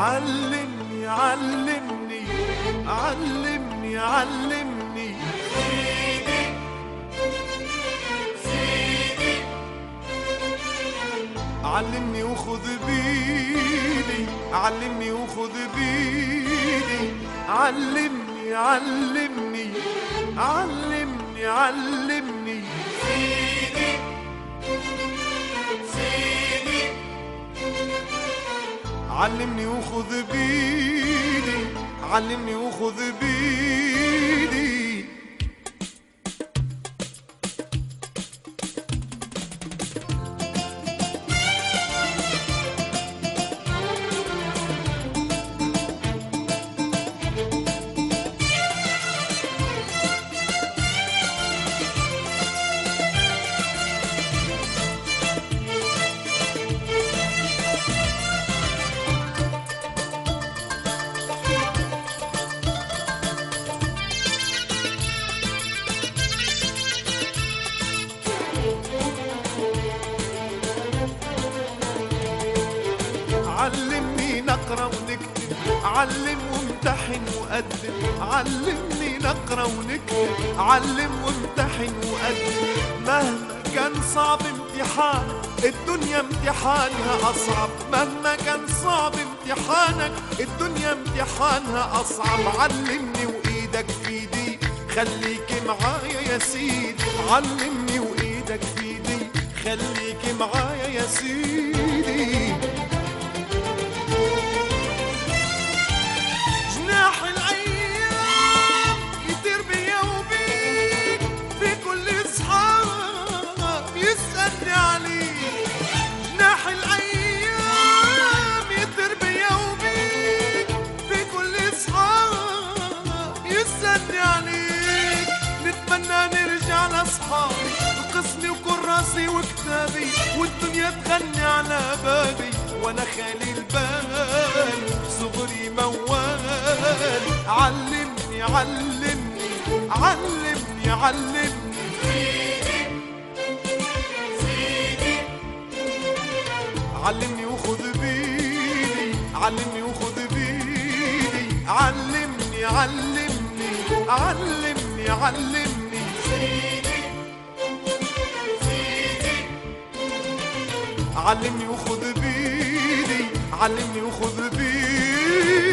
علمني علمني علمني علمني سيدي سيدي علمني وخذ بيدي علمني وخذ بيدي علمني علمني علمني علمني سيدي سيدي علمني وخذ بيدي علمني وخذ بيدي علمني نقرا ونكتب علم وامتحن وقدم علمني نقرا ونكتب علم وامتحن وقدم مهما كان صعب امتحان الدنيا امتحانها أصعب مهما كان صعب امتحانك الدنيا امتحانها أصعب علمني وإيدك في إيدي خليك معايا يا سيدي علمني وإيدك في إيدي خليك معايا يا سيدي جناح الأيام يطير بيا وبيك في كل صحاب يسألني عليك جناح الأيام يطير بيا وبيك في كل صحاب يسألني عليك نتمنى نرجع لأصحابي قسمي وكراسي وكتابي والدنيا تغني على بابي وانا خالي البال صغري موال علمني علمني علمني علمني سيدي سيدي علمني وخذ بيدي علمني وخذ بيدي علمني علمني علمني علمني سيدي سيدي علمني وخذ بيدي علمني وخذ بيدي